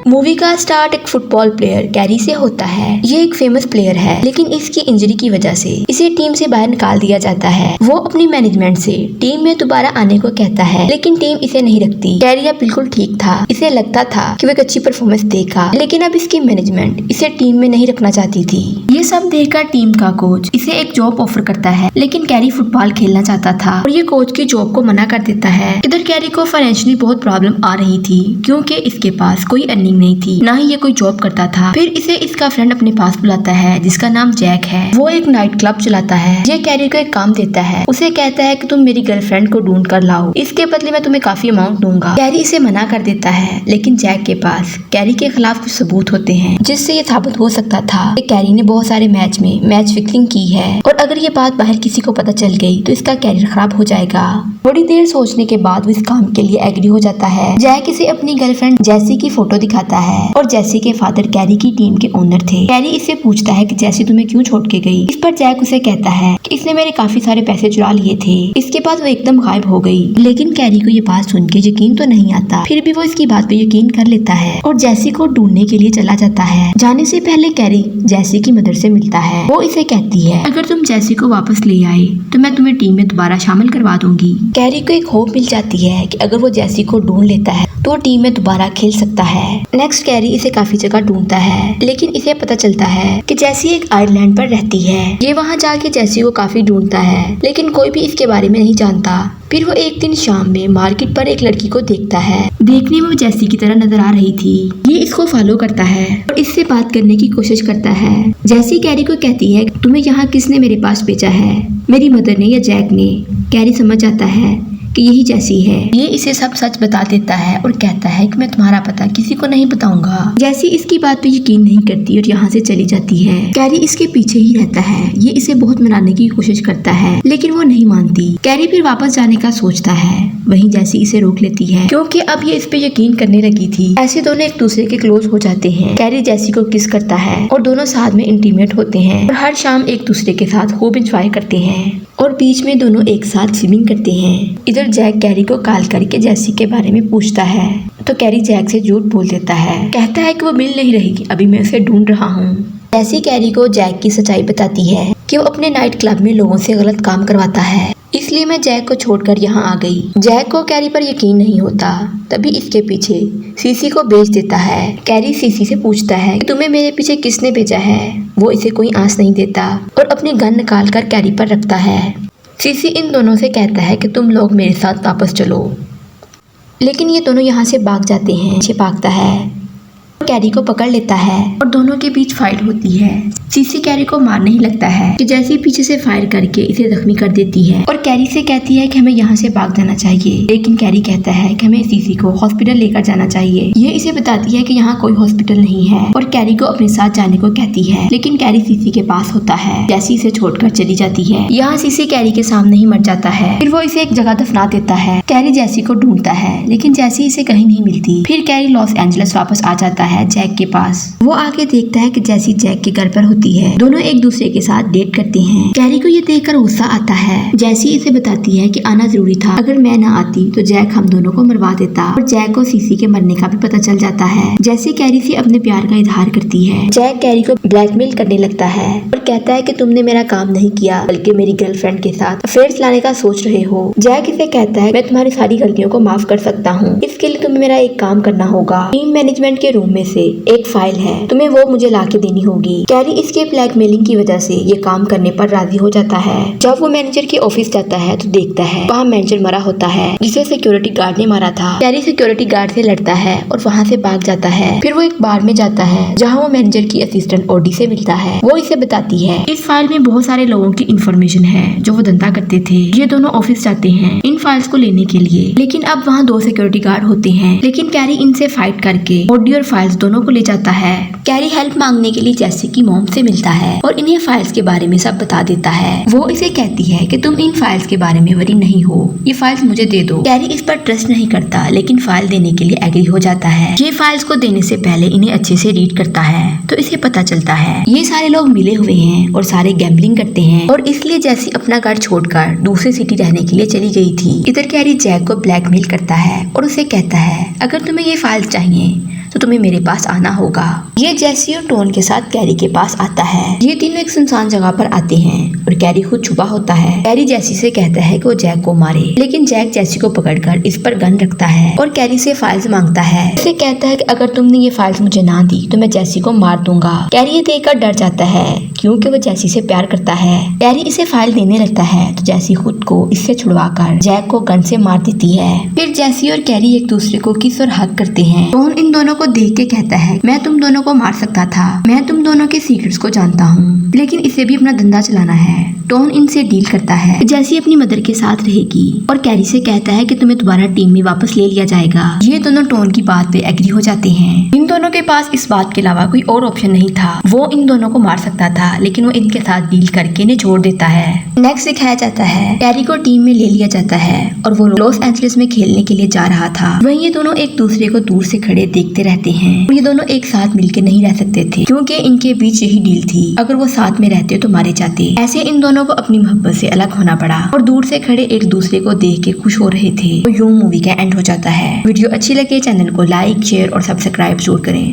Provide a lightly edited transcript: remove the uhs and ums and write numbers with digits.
Movie का start एक football player carry से होता है। ये एक फेमस प्लेयर है, लेकिन इसकी इंजरी की वजह से इसे टीम से बाहर निकाल दिया जाता है। वो अपनी मैनेजमेंट से टीम में दोबारा आने को कहता है, लेकिन टीम इसे नहीं रखती। कैरी अब बिल्कुल ठीक था, इसे लगता था कि वो एक अच्छी परफॉर्मेंस देगा, लेकिन अब इसकी मैनेजमेंट इसे टीम में नहीं रखना चाहती थी। ये सब देखकर टीम का कोच इसे एक जॉब ऑफर करता है, लेकिन कैरी फुटबॉल खेलना चाहता था और ये कोच की जॉब को मना कर देता है। इधर कैरी को फाइनेंशियली बहुत प्रॉब्लम आ रही थी, क्योंकि इसके पास कोई अर्निंग नहीं थी, ना ही ये कोई जॉब करता था। फिर इसे इसका फ्रेंड अपने पास बुलाता है, जिसका नाम जैक है। वो एक नाइट क्लब चलाता है। ये कैरी को एक काम देता है, उसे कहता है कि तुम मेरी गर्लफ्रेंड को ढूंढ कर लाओ, इसके बदले मैं तुम्हें काफी अमाउंट दूंगा। कैरी इसे मना कर देता है, लेकिन जैक के पास कैरी के खिलाफ कुछ सबूत होते हैं, जिससे ये साबित हो सकता था कि कैरी ने बहुत सारे मैच में मैच फिक्सिंग की है, और अगर ये बात बाहर किसी को पता चल गई तो इसका कैरियर खराब हो जाएगा। थोड़ी देर सोचने के बाद वो इस काम के लिए एग्री हो जाता है। जैक इसे अपनी गर्लफ्रेंड जैसी की फोटो दिखाता है, और जैसी के फादर कैरी की टीम के ओनर थे। कैरी इससे पूछता है कि जैसी तुम्हें क्यों छोड़ के गई। इस पर जैक उसे कहता है कि इसने मेरे काफी सारे पैसे चुरा लिए थे। इसके बाद वो एकदम गायब हो गई, लेकिन कैरी को ये बात सुन के यकीन तो नहीं आता। फिर भी वो इसकी बात पे यकीन कर लेता है और जैसी को ढूंढने के लिए चला जाता है। जाने से पहले कैरी जैसी की मदर से मिलता है। वो इसे कहती है, अगर तुम जैसी को वापस ले आए तो मैं तुम्हें टीम में दोबारा शामिल करवा दूंगी। कैरी को एक होप मिल जाती है कि अगर वो जैसी को ढूंढ लेता है तो टीम में दोबारा खेल सकता है। नेक्स्ट कैरी इसे काफी जगह ढूंढता है, लेकिन इसे पता चलता है कि जैसी एक आयरलैंड पर रहती है। ये वहाँ जाके जैसी को काफी ढूंढता है, लेकिन कोई भी इसके बारे में नहीं जानता। फिर वो एक दिन शाम में मार्केट पर एक लड़की को देखता है। देखने में वो जैसी की तरह नजर आ रही थी। ये इसको फॉलो करता है और इससे बात करने की कोशिश करता है। जैसी कैरी को कहती है, तुम्हें यहाँ किसने मेरे पास भेजा है, मेरी मदर ने या जैक ने। कैरी समझ जाता है कि यही जैसी है। ये इसे सब सच बता देता है और कहता है कि मैं तुम्हारा पता किसी को नहीं बताऊंगा। जैसी इसकी बात पे यकीन नहीं करती और यहाँ से चली जाती है। कैरी इसके पीछे ही रहता है। ये इसे बहुत मनाने की कोशिश करता है, लेकिन वो नहीं मानती। कैरी फिर वापस जाने का सोचता है, वहीं जैसी इसे रोक लेती है, क्योंकि अब ये इस पे यकीन करने लगी थी। ऐसे दोनों एक दूसरे के क्लोज हो जाते हैं। कैरी जैसी को किस करता है और दोनों साथ में इंटीमेट होते हैं और हर शाम एक दूसरे के साथ खूब इंजॉय करते हैं और बीच में दोनों एक साथ स्विमिंग करते हैं। इधर जैक कैरी को कॉल करके जैसी के बारे में पूछता है, तो कैरी जैक से झूठ बोल देता है। कहता है कि वो मिल नहीं रही, अभी मैं उसे ढूंढ रहा हूँ। जैसी कैरी को जैक की सच्चाई बताती है कि वो अपने नाइट क्लब में लोगों से गलत काम करवाता है, इसलिए मैं जैक को छोड़कर यहाँ आ गई। जैक को कैरी पर यकीन नहीं होता, तभी इसके पीछे सीसी को भेज देता है। कैरी सीसी से पूछता है कि तुम्हें मेरे पीछे किसने भेजा है। वो इसे कोई आंस नहीं देता और अपनी गन निकाल कर कैरी पर रखता है। सीसी इन दोनों से कहता है कि तुम लोग मेरे साथ वापस चलो, लेकिन ये दोनों यहाँ से भाग जाते हैं। पीछे भागता है, कैरी को पकड़ लेता है और दोनों के बीच फाइट होती है। सीसी कैरी को मारने ही लगता है कि जैसे पीछे से फायर करके इसे जख्मी कर देती है और कैरी से कहती है कि हमें यहाँ से भाग जाना चाहिए, लेकिन कैरी कहता है कि हमें सीसी को हॉस्पिटल लेकर जाना चाहिए। ये इसे बताती है कि यहाँ कोई हॉस्पिटल नहीं है और कैरी को अपने साथ जाने को कहती है, लेकिन कैरी सीसी के पास होता है। जैसी इसे छोड़कर चली जाती है। यहाँ सीसी कैरी के सामने ही मर जाता है। फिर वो इसे एक जगह दफना देता है। कैरी जैसी को ढूंढता है, लेकिन जैसी इसे कहीं नहीं मिलती। फिर कैरी लॉस एंजलिस वापस आ जाता है जैक के पास। वो आके देखता है कि जैसी जैक के घर पर होती है। दोनों एक दूसरे के साथ डेट करते हैं। कैरी को ये देखकर गुस्सा आता है। जैसी इसे बताती है कि आना जरूरी था, अगर मैं ना आती तो जैक हम दोनों को मरवा देता। और जैक को सीसी के मरने का भी पता चल जाता है। जैसी कैरी से अपने प्यार का इजहार करती है। जैक कैरी को ब्लैकमेल करने लगता है और कहता है कि तुमने मेरा काम नहीं किया, बल्कि मेरी गर्लफ्रेंड के साथ अफेयर्स लाने का सोच रहे हो। जैक इसे कहता है मैं तुम्हारी सारी गलतियों को माफ कर सकता हूँ, इसके लिए तुम्हें मेरा एक काम करना होगा। टीम मैनेजमेंट के रूम में से एक फाइल है, तुम्हें वो मुझे लाके देनी होगी। कैरी इसके ब्लैकमेलिंग की वजह से ये काम करने पर राजी हो जाता है। जब वो मैनेजर के ऑफिस जाता है तो देखता है वहाँ मैनेजर मरा होता है, जिसे सिक्योरिटी गार्ड ने मारा था। कैरी सिक्योरिटी गार्ड से लड़ता है और वहाँ से भाग जाता है। फिर वो एक बार में जाता है जहाँ वो मैनेजर की असिस्टेंट ओडी से मिलता है। वो इसे बताती है इस फाइल में बहुत सारे लोगों की इंफॉर्मेशन है जो वो धंधा करते थे। ये दोनों ऑफिस जाते हैं इन फाइल्स को लेने के लिए, लेकिन अब वहाँ 2 सिक्योरिटी गार्ड होते हैं। लेकिन कैरी इनसे फाइट करके ओडी और फाइल्स दोनों को ले जाता है। कैरी हेल्प मांगने के लिए जैसी की मॉम से मिलता है और इन्हें फाइल्स के बारे में सब बता देता है। वो इसे कहती है कि तुम इन फाइल्स के बारे में वरी नहीं हो, ये फाइल्स मुझे दे दो। कैरी इस पर ट्रस्ट नहीं करता, लेकिन फाइल देने के लिए एग्री हो जाता है। ये फाइल्स को देने से पहले इन्हें अच्छे से रीड करता है तो इसे पता चलता है ये सारे लोग मिले हुए हैं और सारे गैम्बलिंग करते हैं, और इसलिए जैसी अपना घर छोड़कर दूसरी सिटी रहने के लिए चली गई थी। इधर कैरी जैक को ब्लैकमेल करता है और उसे कहता है अगर तुम्हें ये फाइल्स चाहिए तो तो तुम्हें मेरे पास आना होगा। ये जेसी और टोन के साथ कैरी के पास आता है। ये तीनों एक सुनसान जगह पर आते हैं और कैरी खुद छुपा होता है। कैरी जेसी से कहता है कि वो जैक को मारे, लेकिन जैक जेसी को पकड़कर इस पर गन रखता है और कैरी से फाइल्स मांगता है। उसे कहता है कि अगर तुमने ये फाइल्स मुझे ना दी तो मैं जेसी को मार दूंगा। कैरी ये देखकर डर जाता है क्योंकि वो जेसी से प्यार करता है। कैरी इसे फाइल देने लगता है तो जेसी खुद को इससे छुड़वाकर जैक को गन से मार देती है। फिर जेसी और कैरी एक दूसरे को किस और हक करते हैं। टोन इन दोनों को देख के कहता है, मैं तुम दोनों को मार सकता था, मैं तुम दोनों के सीक्रेट्स को जानता हूँ, लेकिन इसे भी अपना धंधा चलाना है। टोन इनसे डील करता है। जेसी अपनी मदर के साथ रहेगी और कैरी से कहता है कि तुम्हें दोबारा टीम में वापस ले लिया जाएगा। ये दोनों टोन की बात पे एग्री हो जाते हैं। इन दोनों के पास इस बात के अलावा कोई और ऑप्शन नहीं था। वो इन दोनों को मार सकता था, लेकिन वो इनके साथ डील करके इन्हें छोड़ देता है। नेक्स्ट दिखाया जाता है कैरी को टीम में ले लिया जाता है और वो लॉस एंजलिस में खेलने के लिए जा रहा था। वहीं ये दोनों एक दूसरे को दूर से खड़े देखते रहते हैं। ये दोनों एक साथ मिलकर नहीं रह सकते थे क्योंकि इनके बीच यही डील थी, अगर वो साथ में रहते तो मारे जाते। ऐसे इन दोनों को अपनी मोहब्बत से अलग होना पड़ा और दूर से खड़े एक दूसरे को देख के खुश हो रहे थे। तो यूं मूवी का एंड हो जाता है। वीडियो अच्छी लगे चैनल को लाइक, शेयर और सब्सक्राइब जरूर करें।